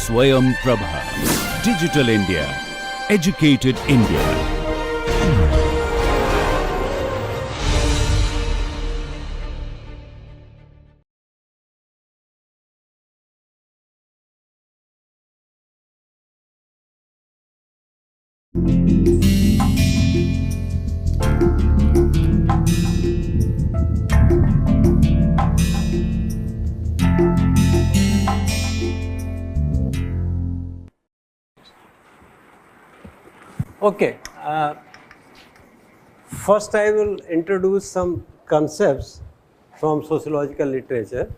Swayam Prabha. Digital India. Educated India. Okay, first I will introduce some concepts from sociological literature.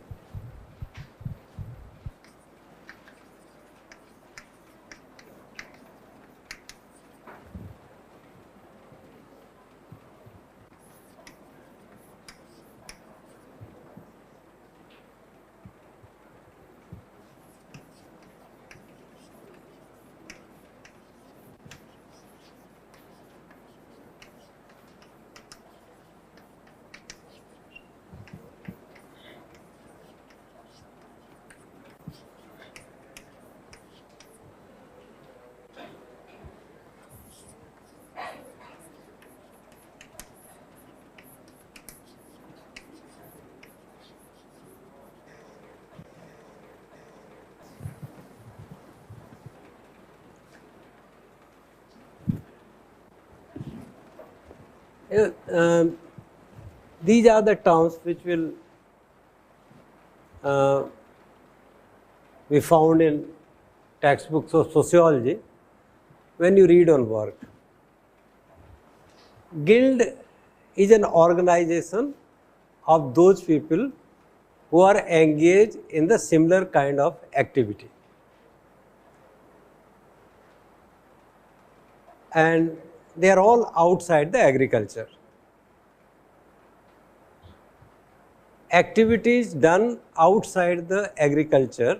These are the terms which will be found in textbooks of sociology when you read on work. Guild is an organization of those people who are engaged in the similar kind of activity. And they are all outside the agriculture. Activities done outside the agriculture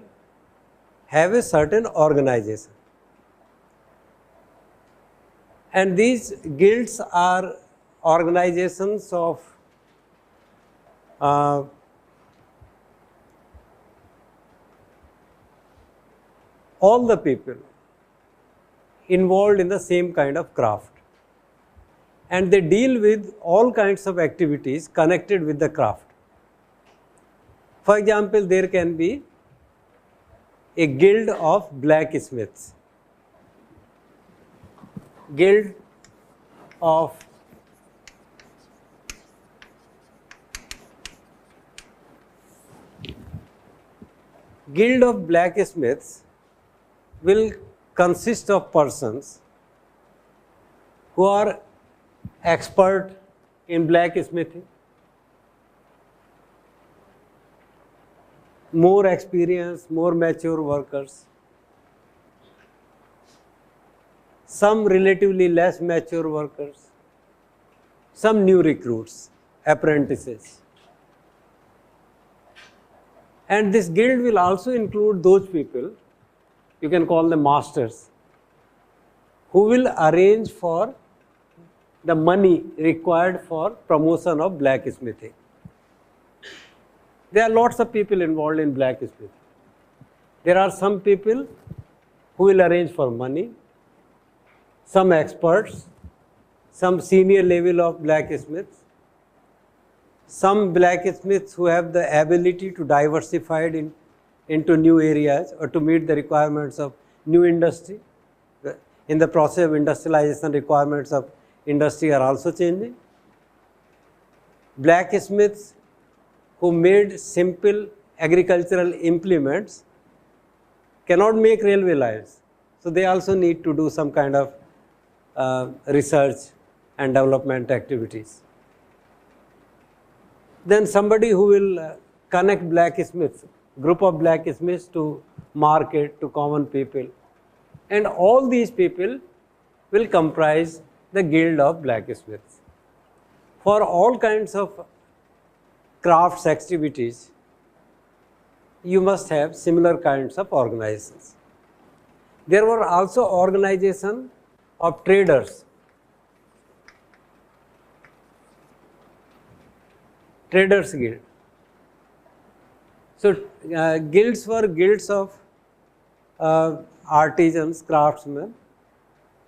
have a certain organization. And these guilds are organizations of all the people involved in the same kind of craft. And they deal with all kinds of activities connected with the craft. For example, there can be a guild of blacksmiths, guild of blacksmiths will consist of persons who are expert in blacksmithing, more experienced, more mature workers, some relatively less mature workers, some new recruits, apprentices. And this guild will also include those people, you can call them masters, who will arrange for the money required for promotion of blacksmithing. There are lots of people involved in blacksmithing. There are some people who will arrange for money, some experts, some senior level of blacksmiths, some blacksmiths who have the ability to diversify into new areas or to meet the requirements of new industry. In the process of industrialization, requirements of industry are also changing. Blacksmiths who made simple agricultural implements cannot make railway lines. So they also need to do some kind of research and development activities. Then somebody who will connect blacksmiths, group of blacksmiths to market, to common people. And all these people will comprise the guild of blacksmiths. For all kinds of crafts activities, you must have similar kinds of organizations. There were also organizations of traders. Traders Guild. So guilds were guilds of artisans, craftsmen,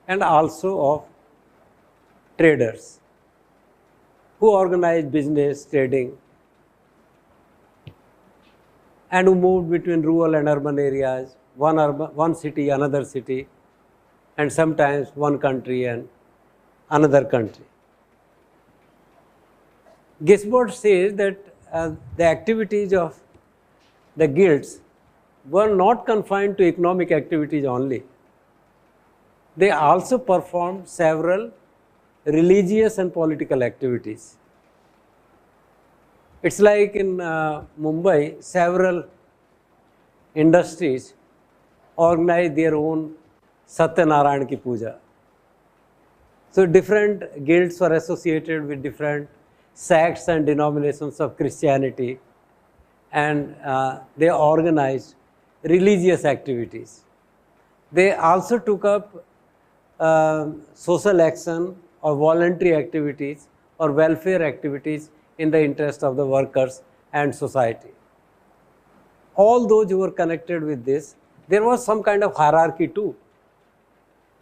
and also of traders who organized business, trading, and who moved between rural and urban areas, one city, another city, and sometimes one country and another country. Gisbert says that the activities of the guilds were not confined to economic activities only. They also performed several religious and political activities. It's like in Mumbai, several industries organize their own Satyanarayan ki puja. So different guilds were associated with different sects and denominations of Christianity, and they organized religious activities. They also took up social action or voluntary activities or welfare activities in the interest of the workers and society. All those who were connected with this, there was some kind of hierarchy too.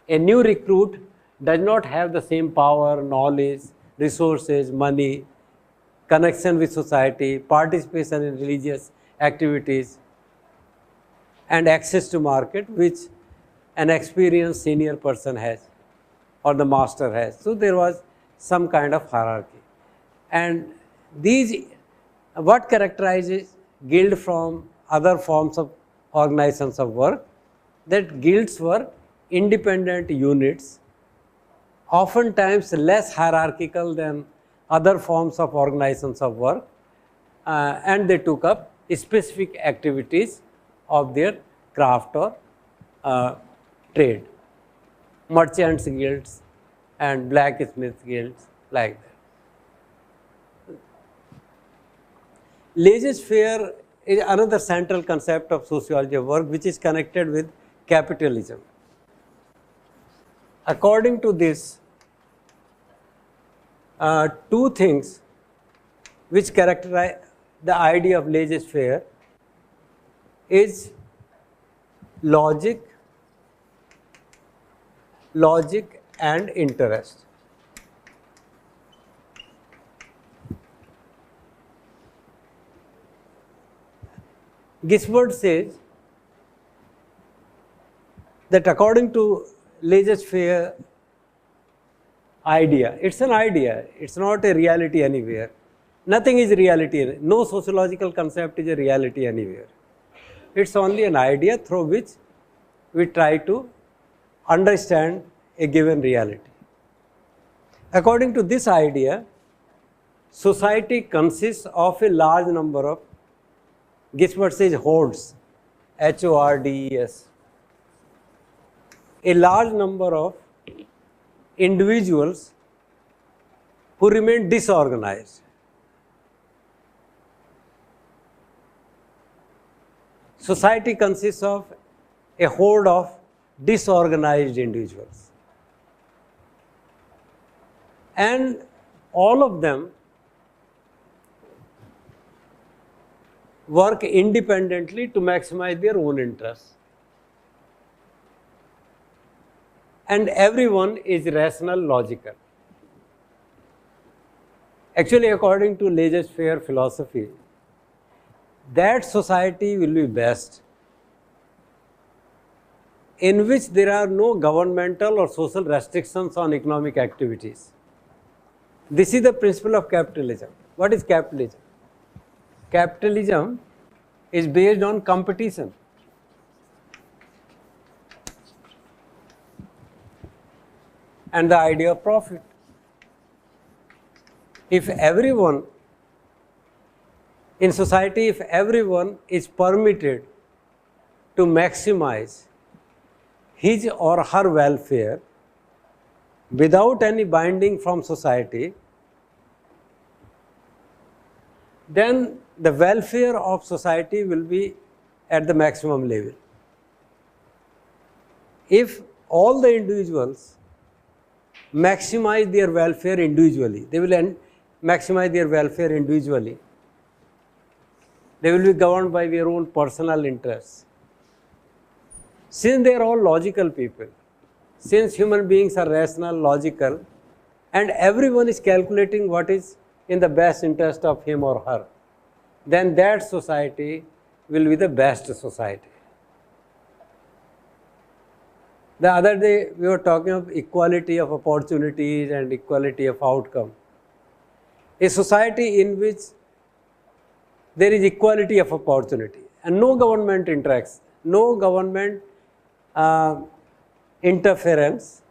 A new recruit does not have the same power, knowledge, resources, money, connection with society, participation in religious activities, and access to market which an experienced senior person has or the master has. So there was some kind of hierarchy. And these, what characterizes guild from other forms of organizations of work, that guilds were independent units, oftentimes less hierarchical than other forms of organizations of work, and they took up specific activities of their craft or trade. Merchants guilds and blacksmith guilds, like that. Laissez-faire is another central concept of sociology of work which is connected with capitalism. According to this, two things which characterize the idea of laissez-faire is logic and interest. Gisbert says that according to laissez-faire idea, it's an idea, it's not a reality anywhere. Nothing is reality, no sociological concept is a reality anywhere. It's only an idea through which we try to understand a given reality. According to this idea, society consists of a large number of, Gisbert says, hordes, H-O-R-D-E-S, a large number of individuals who remain disorganized. Society consists of a horde of disorganized individuals, and all of them work independently to maximize their own interests. And everyone is rational, logical. Actually, according to laissez-faire philosophy, that society will be best in which there are no governmental or social restrictions on economic activities. This is the principle of capitalism. What is capitalism? Capitalism is based on competition. And the idea of profit. If everyone in society, if everyone is permitted to maximize his or her welfare without any binding from society, then the welfare of society will be at the maximum level. If all the individuals maximize their welfare individually, they will maximize their welfare individually. They will be governed by their own personal interests. Since they are all logical people, since human beings are rational, logical, and everyone is calculating what is in the best interest of him or her, then that society will be the best society. The other day we were talking of equality of opportunities and equality of outcome. A society in which there is equality of opportunity and no government interacts, no government interference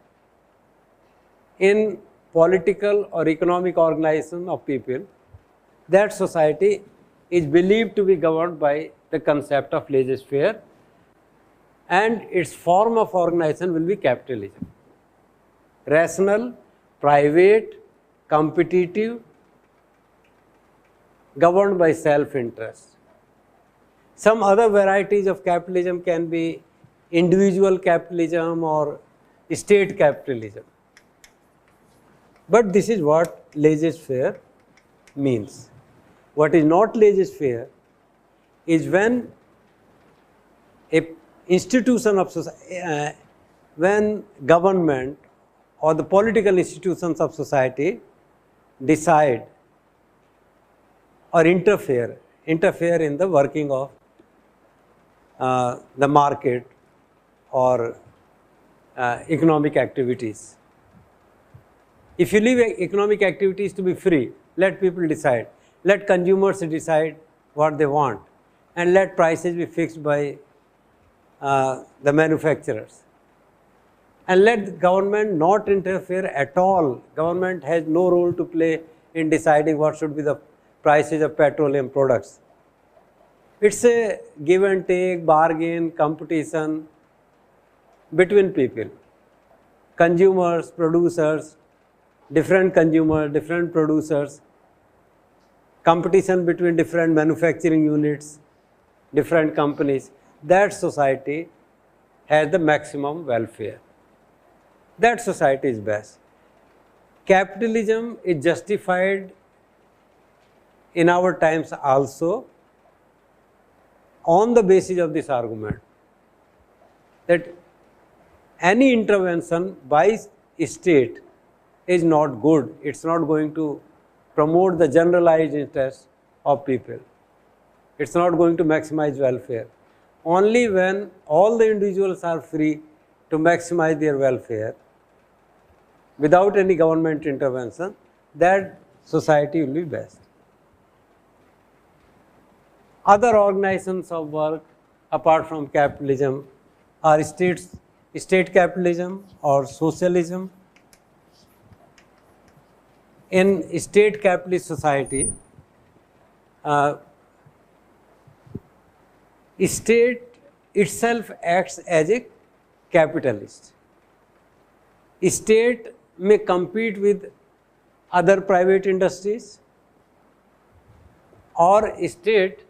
in political or economic organization of people, that society is believed to be governed by the concept of laissez-faire, and its form of organization will be capitalism. Rational, private, competitive, governed by self-interest. Some other varieties of capitalism can be individual capitalism or state capitalism. But this is what laissez-faire means. What is not laissez-faire is when a institution of society, when government or the political institutions of society decide or interfere in the working of the market or economic activities. If you leave economic activities to be free, let people decide, let consumers decide what they want, and let prices be fixed by the manufacturers. And let the government not interfere at all. Government has no role to play in deciding what should be the prices of petroleum products. It's a give and take, bargain, competition between people, consumers, producers, different consumers, different producers, competition between different manufacturing units, different companies. That society has the maximum welfare. That society is best. Capitalism is justified in our times also on the basis of this argument, that any intervention by state is not good. It's not going to promote the generalized interest of people. It's not going to maximize welfare. Only when all the individuals are free to maximize their welfare without any government intervention, that society will be best. Other organizations of work apart from capitalism are state capitalism or socialism. In state capitalist society, state itself acts as a capitalist. State may compete with other private industries, or state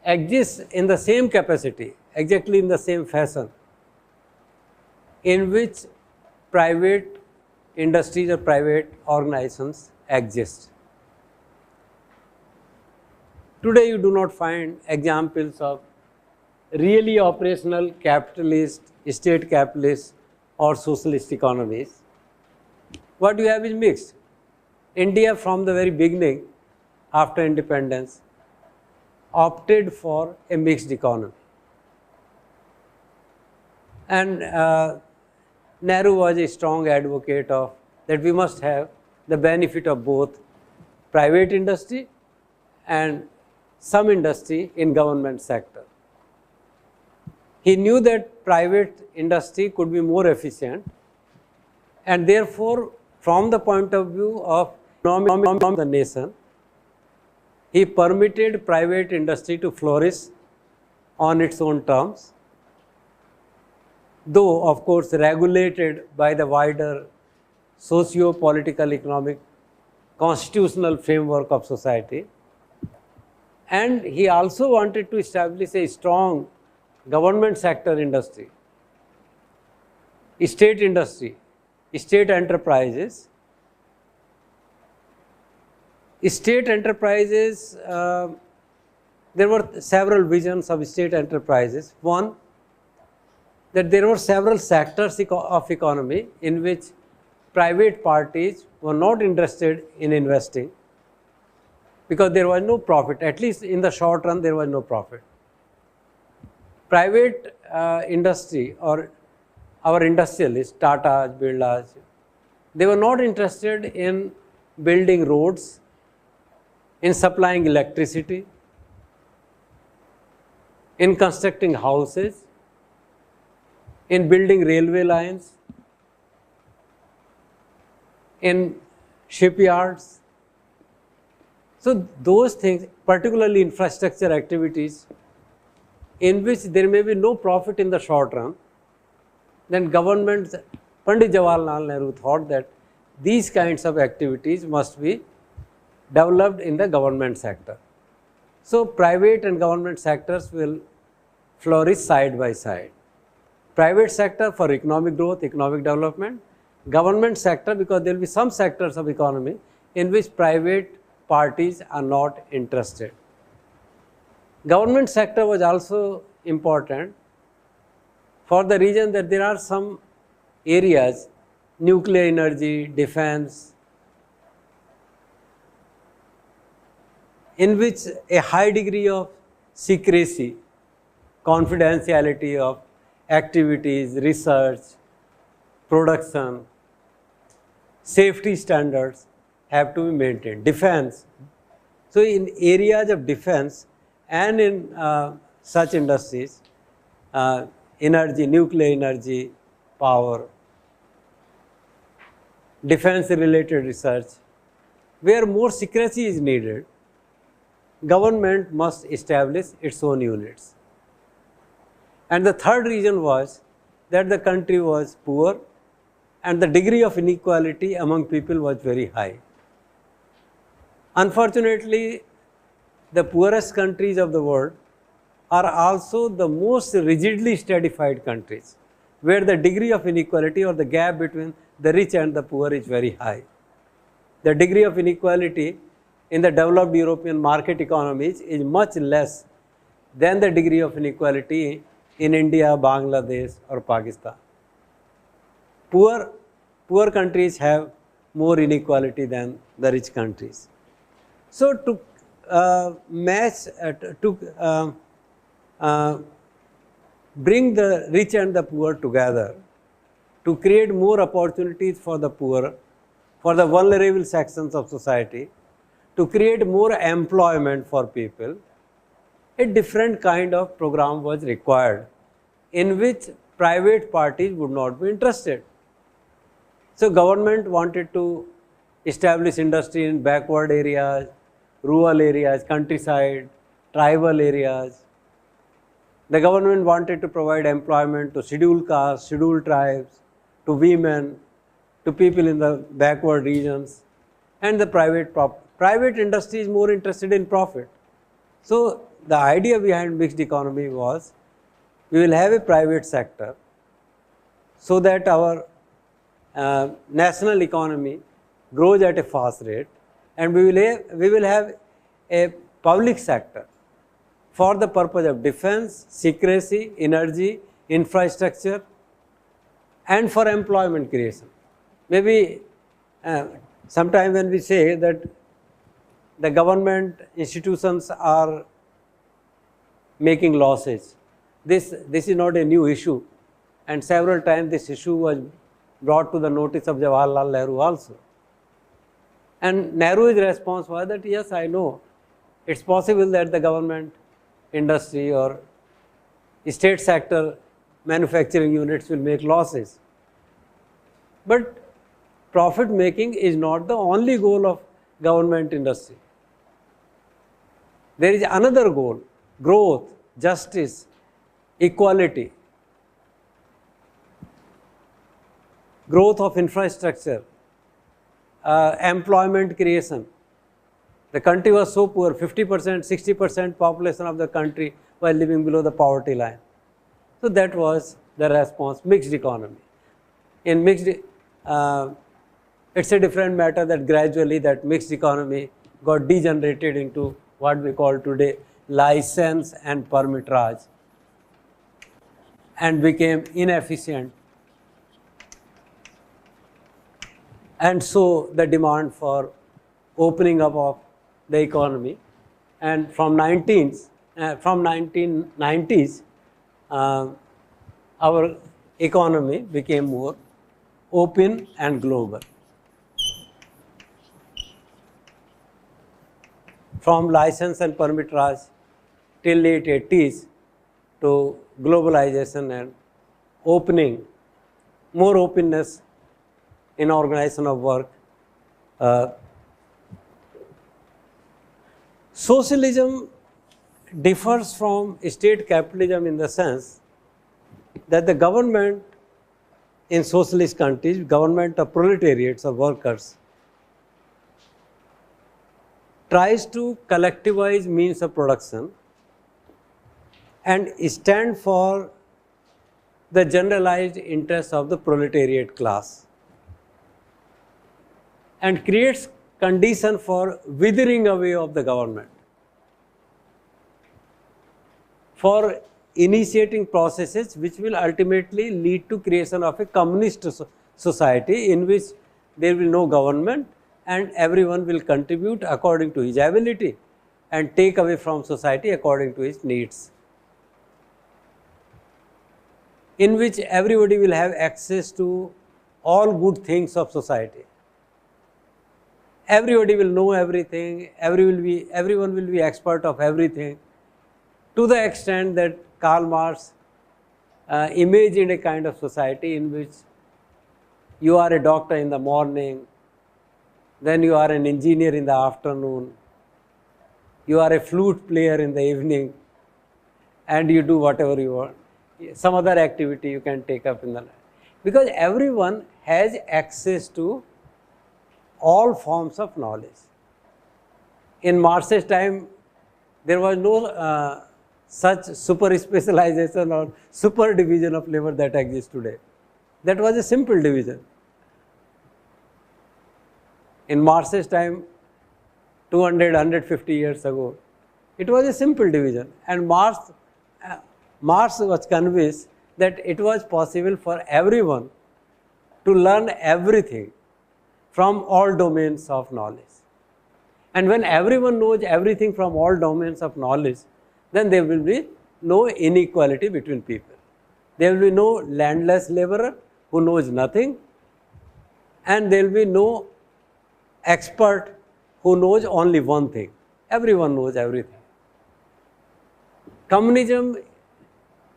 exists in the same capacity, exactly in the same fashion in which private industries or private organizations exist. Today you do not find examples of really operational capitalist, state capitalist or socialist economies. What you have is mixed. India from the very beginning after independence opted for a mixed economy. And Nehru was a strong advocate of that we must have the benefit of both private industry and some industry in government sector. He knew that private industry could be more efficient, and therefore from the point of view of the nation, he permitted private industry to flourish on its own terms, though of course regulated by the wider socio-political, economic, constitutional framework of society. And he also wanted to establish a strong government sector industry, state industry, state enterprises. State enterprises, there were several visions of state enterprises. One, that there were several sectors of economy in which private parties were not interested in investing because there was no profit. At least in the short run, there was no profit. Private industry or our industrialists, Tatas, Birlas, they were not interested in building roads, in supplying electricity, in constructing houses, in building railway lines, in shipyards. So those things, particularly infrastructure activities, in which there may be no profit in the short run, then government, Pandit Jawaharlal Nehru thought that these kinds of activities must be developed in the government sector. So private and government sectors will flourish side by side. Private sector for economic growth, economic development, government sector because there will be some sectors of economy in which private parties are not interested. Government sector was also important for the reason that there are some areas, nuclear energy, defense, in which a high degree of secrecy, confidentiality of activities, research, production, safety standards have to be maintained. Defense. So in areas of defense and in such industries, energy, nuclear energy, power, defense related research, where more secrecy is needed, government must establish its own units. And the third reason was that the country was poor and the degree of inequality among people was very high. Unfortunately, the poorest countries of the world are also the most rigidly stratified countries, where the degree of inequality or the gap between the rich and the poor is very high. The degree of inequality in the developed European market economies is much less than the degree of inequality in India, Bangladesh or Pakistan. Poor countries have more inequality than the rich countries. So to bring the rich and the poor together, to create more opportunities for the poor, for the vulnerable sections of society, to create more employment for people, a different kind of program was required in which private parties would not be interested. So government wanted to establish industry in backward areas, rural areas, countryside, tribal areas. The government wanted to provide employment to scheduled castes, scheduled tribes, to women, to people in the backward regions, and the private industry is more interested in profit. So the idea behind mixed economy was we will have a private sector so that our national economy grows at a fast rate, and we will have a public sector for the purpose of defense, secrecy, energy, infrastructure, and for employment creation. Maybe sometime when we say that the government institutions are making losses, this is not a new issue, and several times this issue was brought to the notice of Jawaharlal Nehru also. And Nehru's response was that yes, I know it's possible that the government industry or state sector manufacturing units will make losses. But profit making is not the only goal of government industry. There is another goal: growth, justice, equality, growth of infrastructure, employment creation. The country was so poor, 50%, 60% population of the country was living below the poverty line. So that was the response, mixed economy. In mixed, it's a different matter that gradually that mixed economy got degenerated into what we call today license and permit raj. and became inefficient. And so the demand for opening up of the economy, and from 1990s, our economy became more open and global. From license and permit Raj till late 80s to globalization and opening, more openness in organization of work. Socialism differs from state capitalism in the sense that the government in socialist countries, government of proletariats or workers, tries to collectivize means of production and stand for the generalized interests of the proletariat class, and creates condition for withering away of the government, for initiating processes which will ultimately lead to creation of a communist society in which there will be no government and everyone will contribute according to his ability and take away from society according to his needs, in which everybody will have access to all good things of society. Everybody will know everything, everyone will be expert of everything, to the extent that Karl Marx imagined a kind of society in which you are a doctor in the morning, then you are an engineer in the afternoon, you are a flute player in the evening, and you do whatever you want. Some other activity you can take up in the night. Because everyone has access to all forms of knowledge. In Marx's time, there was no such super specialization or super division of labor that exists today. That was a simple division. In Marx's time, 200, 150 years ago, it was a simple division. And Marx was convinced that it was possible for everyone to learn everything from all domains of knowledge. And when everyone knows everything from all domains of knowledge, then there will be no inequality between people. There will be no landless laborer who knows nothing, and there will be no expert who knows only one thing. Everyone knows everything. Communism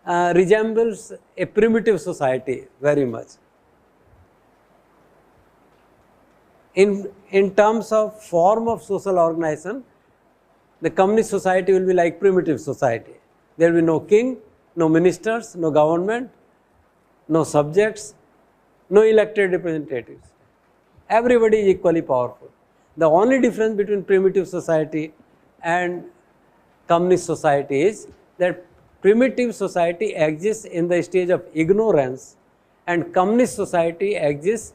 resembles a primitive society very much. In terms of form of social organization, the communist society will be like primitive society. There will be no king, no ministers, no government, no subjects, no elected representatives. Everybody is equally powerful. The only difference between primitive society and communist society is that primitive society exists in the stage of ignorance and communist society exists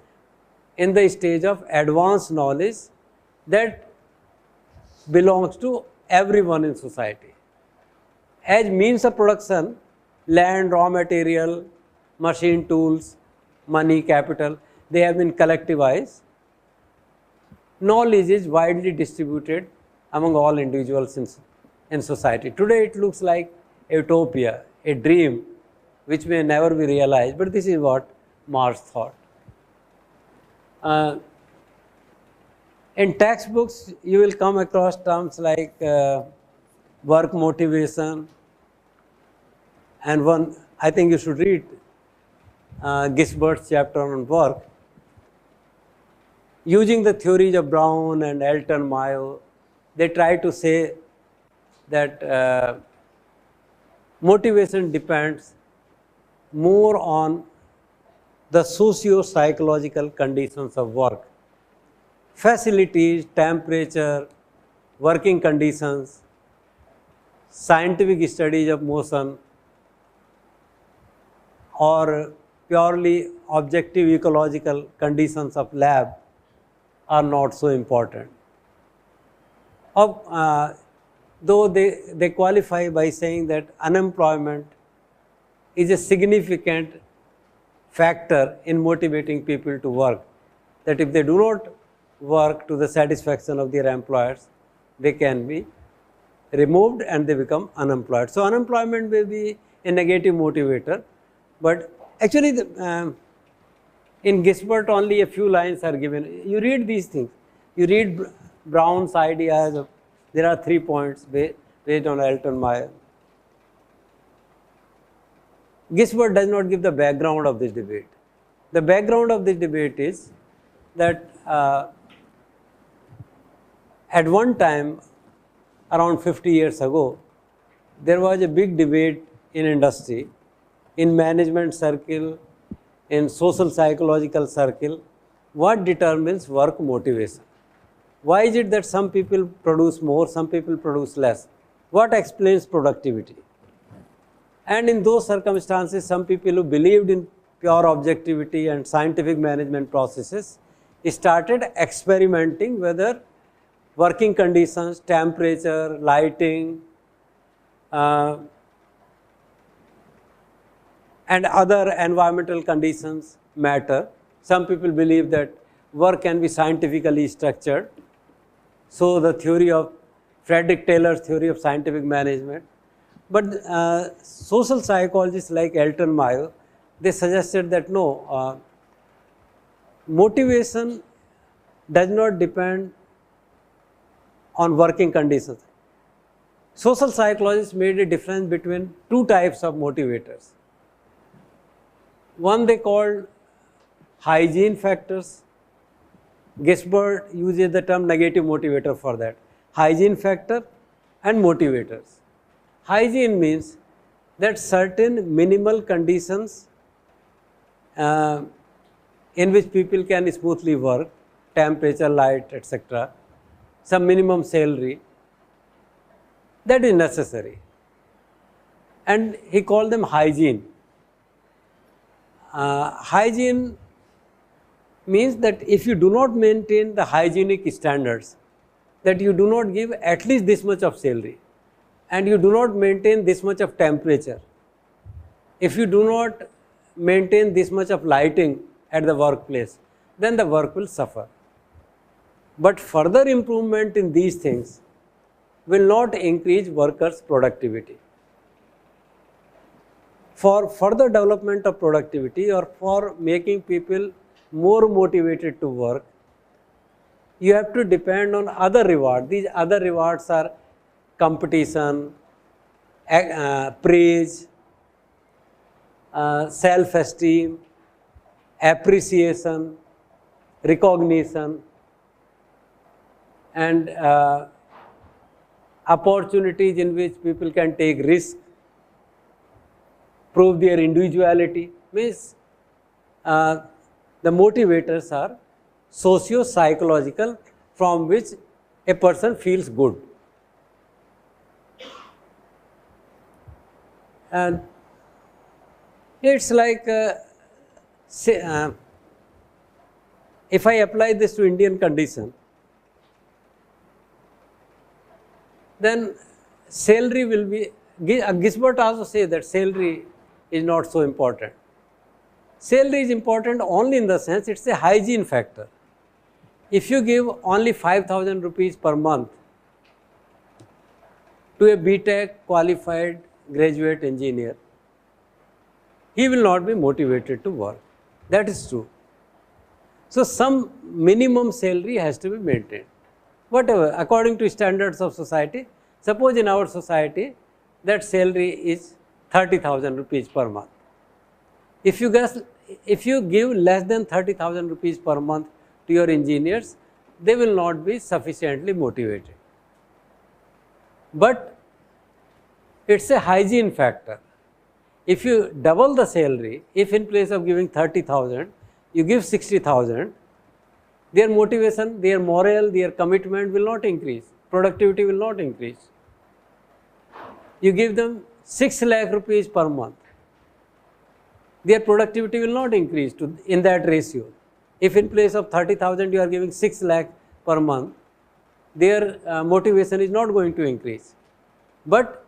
in the stage of advanced knowledge that belongs to everyone in society. As means of production, land, raw material, machine tools, money, capital, they have been collectivized. Knowledge is widely distributed among all individuals in society. Today it looks like a utopia, a dream which may never be realized, but this is what Marx thought. In textbooks, you will come across terms like work motivation, and one, I think you should read Gisbert's chapter on work. Using the theories of Brown and Elton Mayo, they try to say that motivation depends more on the socio-psychological conditions of work. Facilities, temperature, working conditions, scientific studies of motion, or purely objective ecological conditions of lab are not so important. Though they qualify by saying that unemployment is a significant factor in motivating people to work. That if they do not work to the satisfaction of their employers, they can be removed and they become unemployed. So unemployment may be a negative motivator, but actually in Gisbert only a few lines are given. You read these things. You read Brown's ideas of, there are 3 points based on Elton Meyer. Gisbert does not give the background of this debate. The background of this debate is that at one time, around 50 years ago, there was a big debate in industry, in management circle, in social psychological circle, what determines work motivation? Why is it that some people produce more, some people produce less? What explains productivity? And in those circumstances, some people who believed in pure objectivity and scientific management processes started experimenting whether working conditions, temperature, lighting, and other environmental conditions matter. Some people believe that work can be scientifically structured. So the theory of Frederick Taylor's theory of scientific management. But social psychologists like Elton Meyer, they suggested that no, motivation does not depend on working conditions. Social psychologists made a difference between two types of motivators. One they called hygiene factors. Gisbert uses the term negative motivator for that. Hygiene factor and motivators. Hygiene means that certain minimal conditions in which people can smoothly work, temperature, light, etc., some minimum salary, that is necessary. And he called them hygiene. Hygiene means that if you do not maintain the hygienic standards, that you do not give at least this much of salary, and you do not maintain this much of temperature, if you do not maintain this much of lighting at the workplace, then the work will suffer. But further improvement in these things will not increase workers' productivity. For further development of productivity or for making people more motivated to work, you have to depend on other rewards. These other rewards are competition, praise, self-esteem, appreciation, recognition, and opportunities in which people can take risks, prove their individuality. Means the motivators are socio-psychological, from which a person feels good. And it's like, if I apply this to Indian condition, then salary will be, Gisbert also says that salary is not so important. Salary is important only in the sense it's a hygiene factor. If you give only 5,000 rupees per month to a BTech qualified graduate engineer, he will not be motivated to work. That is true. So some minimum salary has to be maintained. Whatever, according to standards of society, suppose in our society that salary is 30,000 rupees per month. If you give less than 30,000 rupees per month to your engineers, they will not be sufficiently motivated. But it's a hygiene factor. If you double the salary, if in place of giving 30,000, you give 60,000, their motivation, their morale, their commitment will not increase. Productivity will not increase. You give them 6 lakh rupees per month, their productivity will not increase in that ratio. If in place of 30,000 you are giving 6 lakh per month, their motivation is not going to increase. But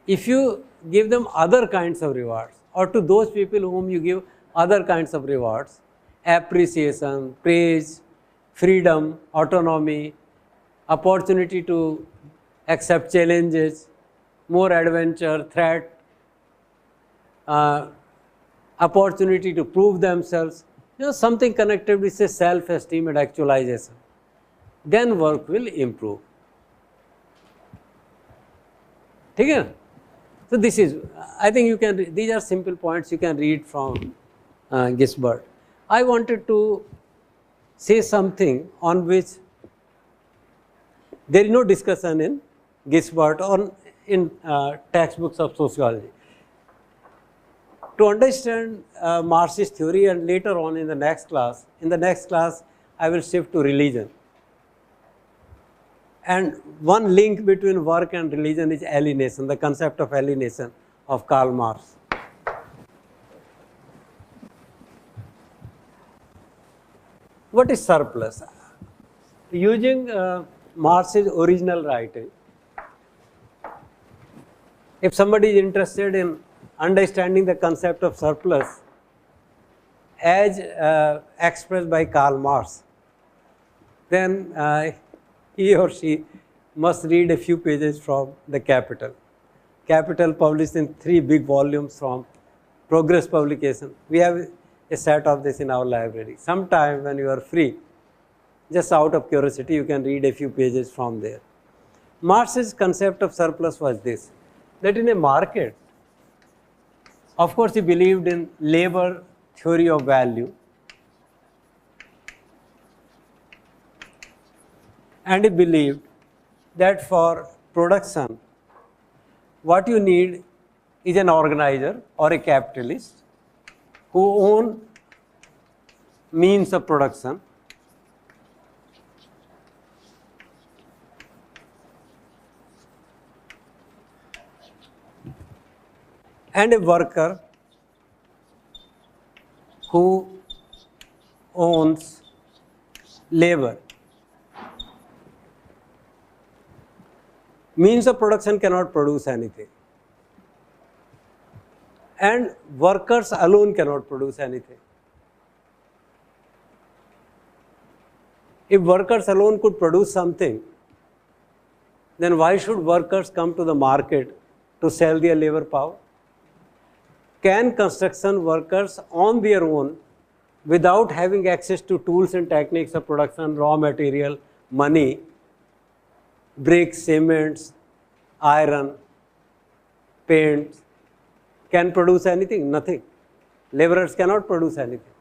if you give them other kinds of rewards, or to those people whom you give other kinds of rewards, appreciation, praise, freedom, autonomy, opportunity to accept challenges, more adventure, threat, opportunity to prove themselves, something connected with say self-esteem and actualization, then work will improve. Okay? So this is, I think you can, these are simple points you can read from Gisbert. I wanted to say something on which there is no discussion in Gisbert or in textbooks of sociology. To understand Marxist theory, and later on in the next class, I will shift to religion. And one link between work and religion is alienation, the concept of alienation of Karl Marx. What is surplus? Using Marx's original writing, if somebody is interested in understanding the concept of surplus as expressed by Karl Marx, then he or she must read a few pages from the Capital. Capital published in 3 big volumes from Progress Publication. We have a set of this in our library. Sometime when you are free, just out of curiosity, you can read a few pages from there. Marx's concept of surplus was this, that in a market, of course, he believed in labor theory of value, and he believed that for production, what you need is an organizer or a capitalist who own means of production, and a worker who owns labor. Means of production cannot produce anything, and workers alone cannot produce anything. If workers alone could produce something, then why should workers come to the market to sell their labor power? Can construction workers on their own, without having access to tools and techniques of production, raw material, money, bricks, cements, iron, paints, can produce anything? Nothing. Laborers cannot produce anything.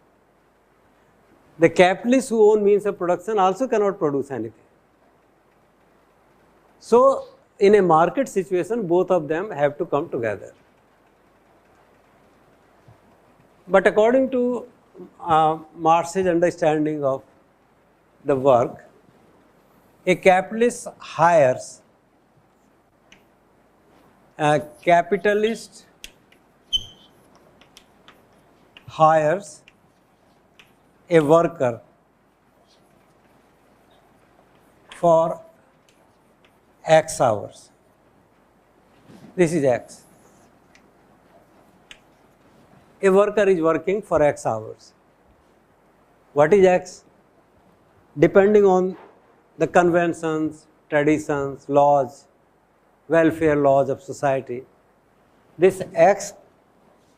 The capitalists who own means of production also cannot produce anything. So, in a market situation, both of them have to come together. But according to Marx's understanding of the work, a capitalist hires a capitalist hires a worker for X hours. This is X. A worker is working for X hours. What is X? Depending on the conventions, traditions, laws, welfare laws of society, this X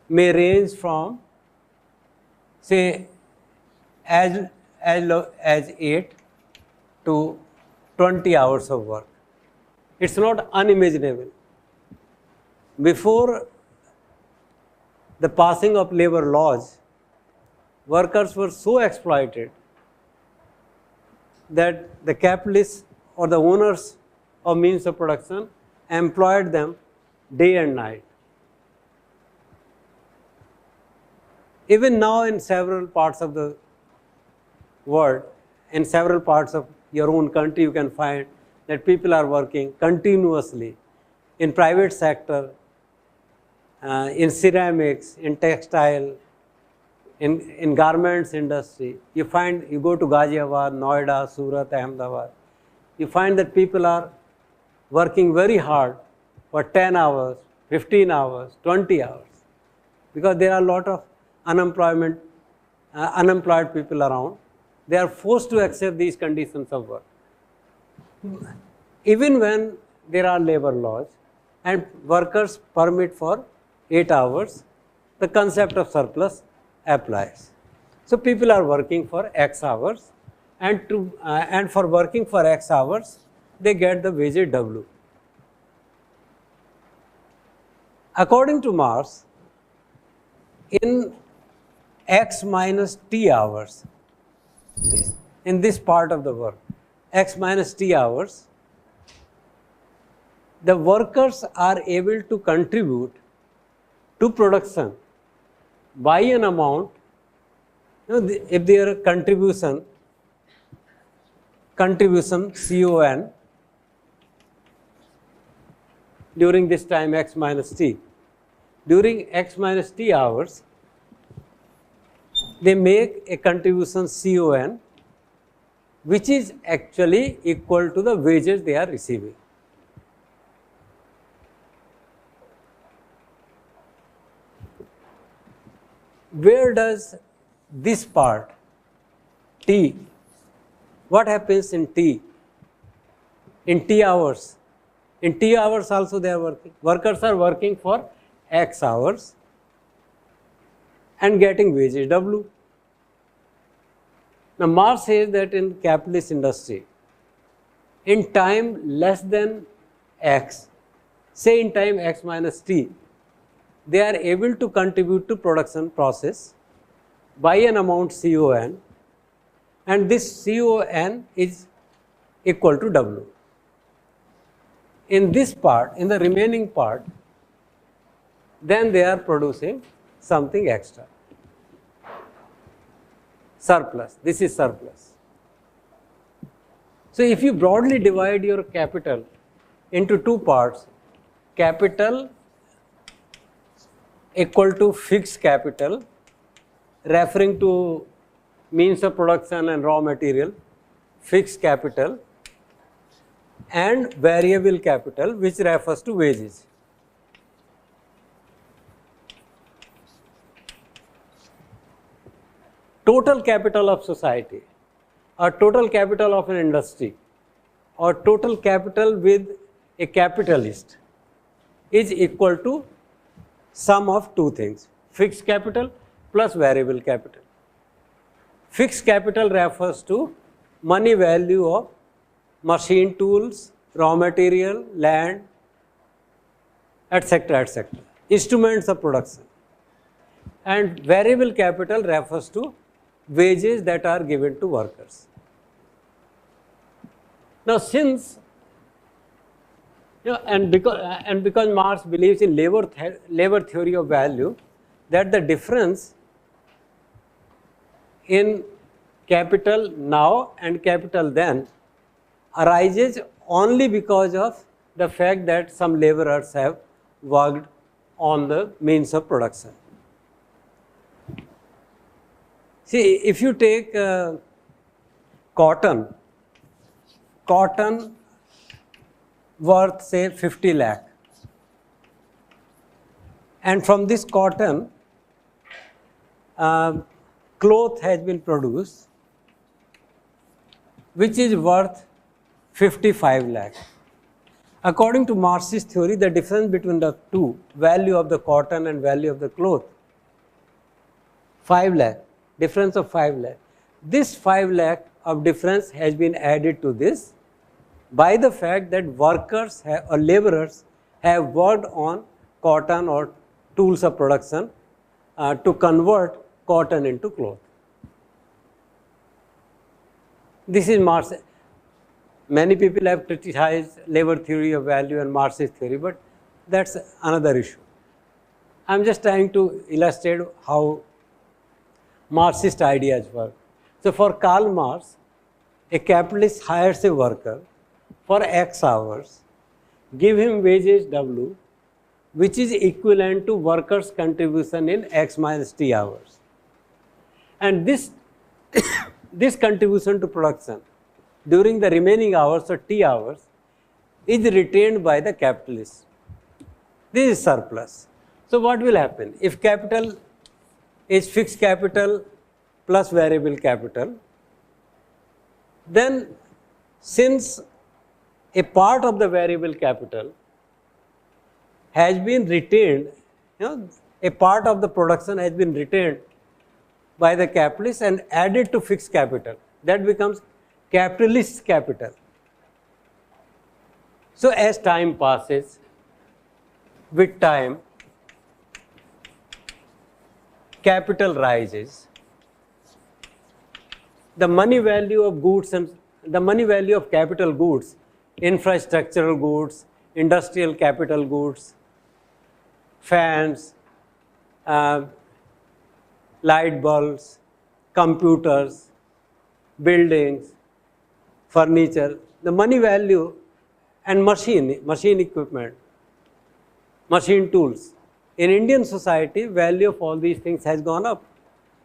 may range from, say, as 8 to 20 hours of work. It's not unimaginable. Before the passing of labor laws, workers were so exploited that the capitalists or the owners of means of production employed them day and night. Even now in several parts of the world, in several parts of your own country, you can find that people are working continuously in private sector, in ceramics, in textile, in garments industry. You go to Ghaziabad, Noida, Surat, Ahmedabad, you find that people are working very hard for 10 hours, 15 hours, 20 hours, because there are a lot of unemployed people around. They are forced to accept these conditions of work. Even when there are labor laws and workers permit for 8 hours, the concept of surplus applies. So people are working for X hours, and for working for X hours, they get the wages W. According to Marx, in X minus T hours, in this part of the work, X minus T hours, the workers are able to contribute to production by an amount, if their contribution CON during this time X minus T, during X minus T hours, they make a contribution CON which is actually equal to the wages they are receiving. Where does this part, T, what happens in T? In T hours. In T hours also they are working. Workers are working for X hours and getting wages W. Now Marx says that in capitalist industry, in time less than X, say in time X minus T, they are able to contribute to production process by an amount CON, and this CON is equal to W. In this part, in the remaining part, then they are producing something extra. Surplus. This is surplus. So if you broadly divide your capital into two parts, capital equal to fixed capital, referring to means of production and raw material, fixed capital, and variable capital, which refers to wages. Total capital of society, or total capital of an industry, or total capital with a capitalist is equal to sum of two things, fixed capital plus variable capital. Fixed capital refers to money value of machine tools, raw material, land, etc., etc., instruments of production. And variable capital refers to wages that are given to workers. Now since, and because Marx believes in labor theory of value, that the difference in capital now and capital then arises only because of the fact that some laborers have worked on the means of production. See, if you take cotton worth say 50 lakh, and from this cotton cloth has been produced which is worth 55 lakh. According to Marxist theory, the difference between the two, value of the cotton and value of the cloth, 5 lakh, difference of 5 lakh. This 5 lakh of difference has been added to this by the fact that workers or laborers have worked on cotton or tools of production to convert cotton into cloth. This is Marx. Many people have criticized labor theory of value and Marxist theory, but that's another issue. I'm just trying to illustrate how Marxist ideas work. So for Karl Marx, a capitalist hires a worker for X hours, give him wages W, which is equivalent to worker's contribution in X minus T hours. And this, this contribution to production during the remaining hours or T hours is retained by the capitalist. This is surplus. So what will happen? If capital is fixed capital plus variable capital, then since a part of the variable capital has been retained, a part of the production has been retained by the capitalist and added to fixed capital, that becomes capitalist capital. So as time passes, with time, capital rises. The money value of goods and the money value of capital goods, infrastructural goods, industrial capital goods, fans, light bulbs, computers, buildings, furniture, the money value and machine equipment, machine tools. In Indian society, value of all these things has gone up.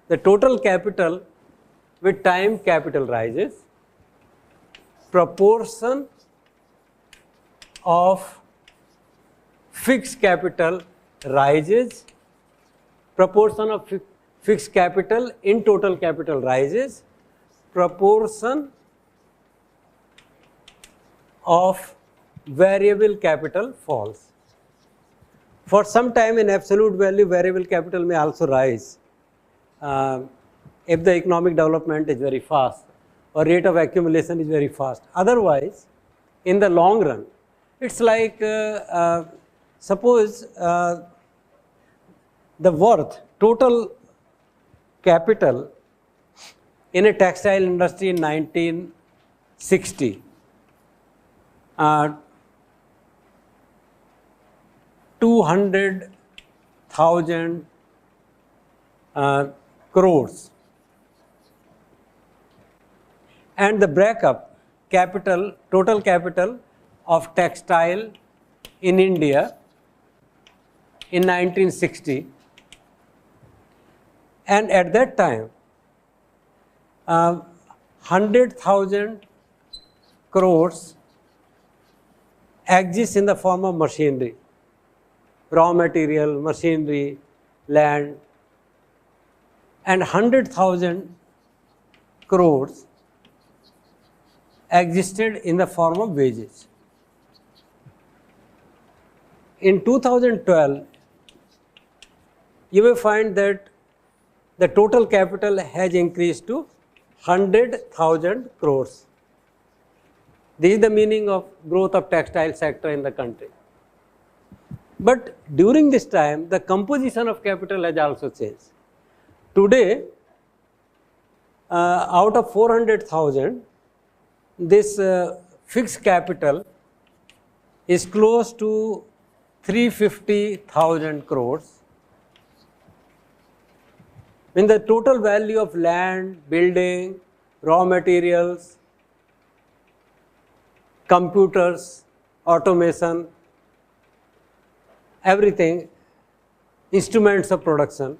The total capital, with time capital rises, proportion of fixed capital rises, proportion of fixed capital in total capital rises, proportion of variable capital falls. For some time in absolute value, variable capital may also rise if the economic development is very fast or rate of accumulation is very fast. Otherwise, in the long run, it's like suppose the worth, total capital in a textile industry in 1960, 200,000 crores, and the breakup capital, total capital of textile in India in 1960, and at that time 100,000 crores exists in the form of machinery, raw material, machinery, land, and 100,000 crores existed in the form of wages. In 2012, you will find that the total capital has increased to 100,000 crores. This is the meaning of growth of textile sector in the country. But during this time, the composition of capital has also changed. Today, out of 400,000, this fixed capital is close to 350,000 crores. When the total value of land, building, raw materials, computers, automation, everything, instruments of production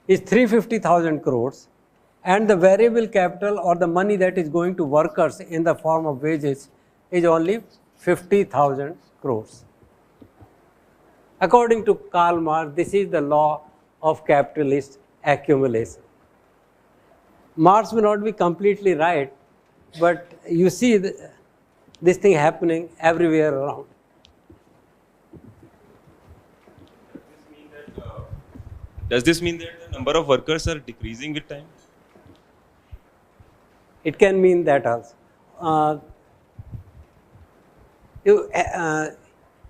is 350,000 crores, and the variable capital or the money that is going to workers in the form of wages is only 50,000 crores. According to Karl Marx, this is the law of capitalist accumulation. Marx may not be completely right, but you see this thing happening everywhere around. Does this mean that the number of workers are decreasing with time? It can mean that also.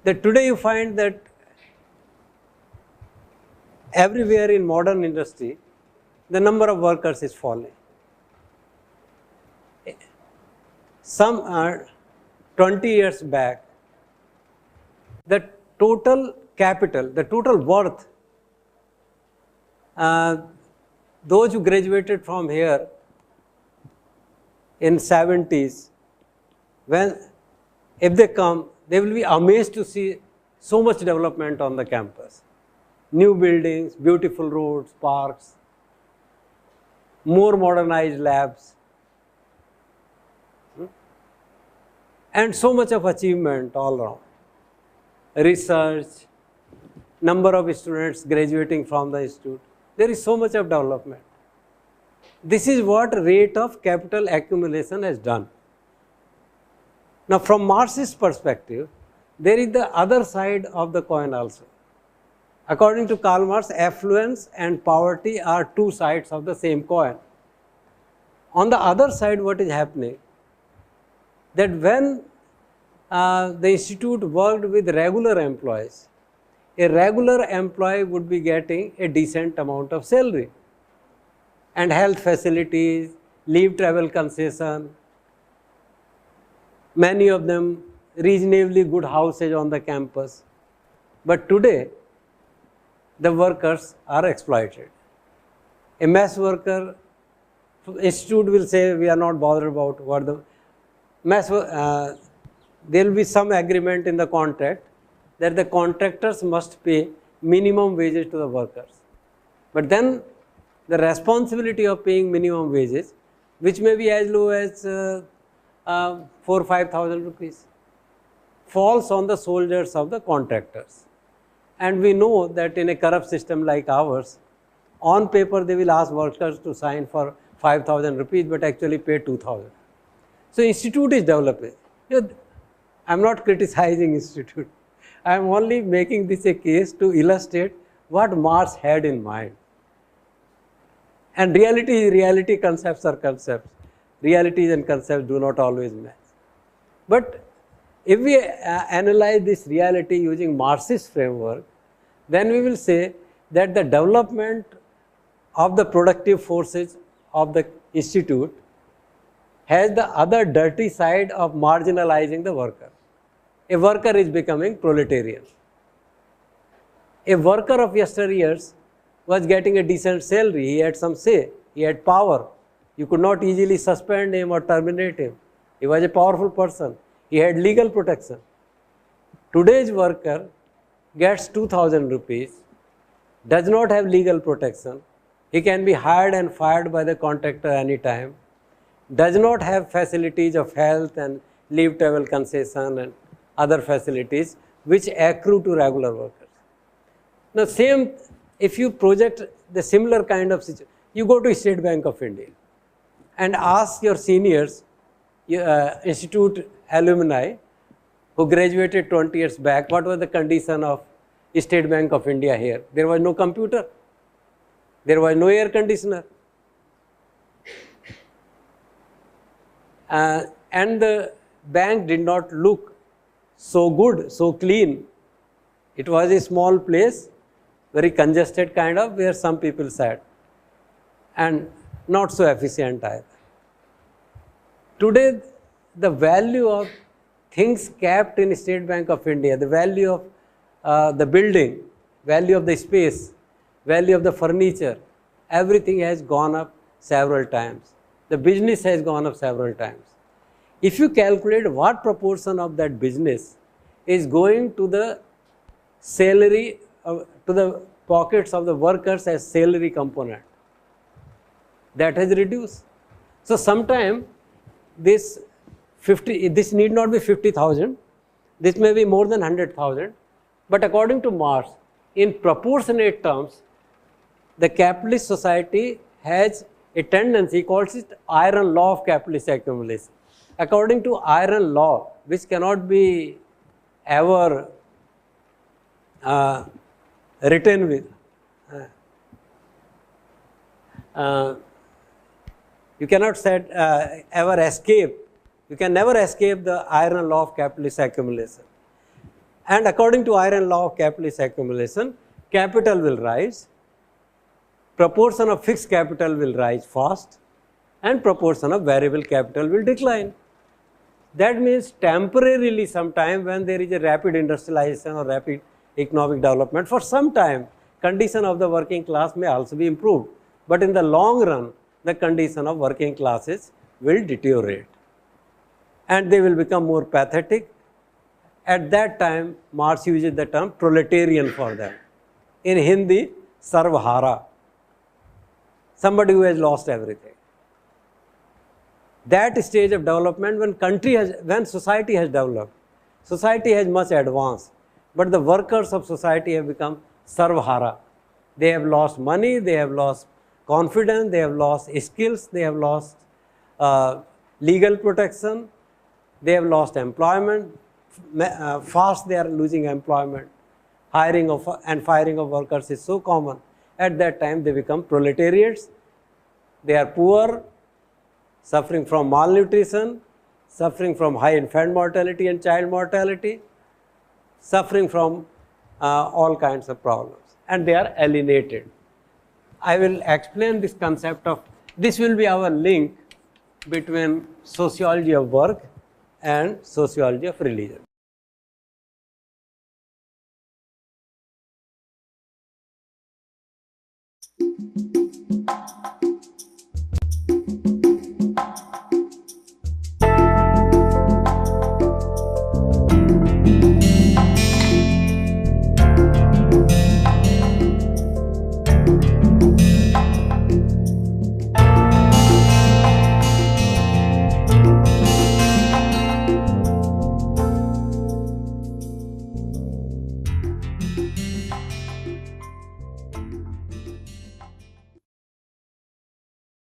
Today you find that everywhere in modern industry, the number of workers is falling. Some 20 years back, the total capital, the total worth, those who graduated from here in 70s, if they come, they will be amazed to see so much development on the campus. New buildings, beautiful roads, parks, more modernized labs, and so much of achievement all around. Research, number of students graduating from the institute. There is so much of development. This is what rate of capital accumulation has done. Now, from Marxist perspective, there is the other side of the coin also. According to Karl Marx, affluence and poverty are two sides of the same coin. On the other side, what is happening? That when the institute worked with regular employees, a regular employee would be getting a decent amount of salary and health facilities, leave travel concession, many of them reasonably good houses on the campus. But today, the workers are exploited. A mess worker, institute will say, we are not bothered about what the mess, there will be some agreement in the contract that the contractors must pay minimum wages to the workers. But then the responsibility of paying minimum wages, which may be as low as 4,000 or 5,000 rupees, falls on the shoulders of the contractors. And we know that in a corrupt system like ours, on paper they will ask workers to sign for 5,000 rupees, but actually pay 2,000. So institute is developing. I am not criticizing institute. I am only making this a case to illustrate what Marx had in mind. And reality, concepts are concepts. Realities and concepts do not always match. But if we analyze this reality using Marxist framework, then we will say that the development of the productive forces of the institute has the other dirty side of marginalizing the worker. A worker is becoming proletarian. A worker of yesteryears was getting a decent salary, he had some say, he had power. You could not easily suspend him or terminate him. He was a powerful person. He had legal protection. Today's worker gets 2,000 rupees, does not have legal protection. He can be hired and fired by the contractor anytime, does not have facilities of health and leave travel concession and other facilities which accrue to regular workers. Now, same, if you project the similar kind of situation, you go to State Bank of India and ask your seniors, institute alumni who graduated 20 years back, what was the condition of State Bank of India here? There was no computer, there was no air conditioner. And the bank did not look so good, so clean. It was a small place, very congested kind of, where some people sat, and not so efficient either. Today, the value of things kept in State Bank of India, the value of the building, value of the space, value of the furniture, everything has gone up several times. The business has gone up several times. If you calculate what proportion of that business is going to the salary, to the pockets of the workers as salary component, that has reduced. So sometime this need not be 50,000, this may be more than 100,000, but according to Marx, in proportionate terms, the capitalist society has a tendency, he calls it iron law of capitalist accumulation. According to iron law, which cannot be ever written with, you cannot ever escape, you can never escape the iron law of capitalist accumulation. And according to iron law of capitalist accumulation, capital will rise, proportion of fixed capital will rise fast, and proportion of variable capital will decline. That means temporarily sometime when there is a rapid industrialization or rapid economic development, for some time condition of the working class may also be improved. But in the long run, the condition of working classes will deteriorate and they will become more pathetic. At that time, Marx uses the term proletarian for them. In Hindi, sarvhara, somebody who has lost everything. That stage of development when society has developed, society has much advanced, but the workers of society have become sarvhara. They have lost money, they have lost confidence, they have lost skills, they have lost legal protection, they have lost employment. Fast they are losing employment. Hiring of and firing of workers is so common. At that time they become proletariats. They are poor, suffering from malnutrition, suffering from high infant mortality and child mortality, suffering from all kinds of problems, and they are alienated. I will explain this concept of, this will be our link between sociology of work and sociology of religion.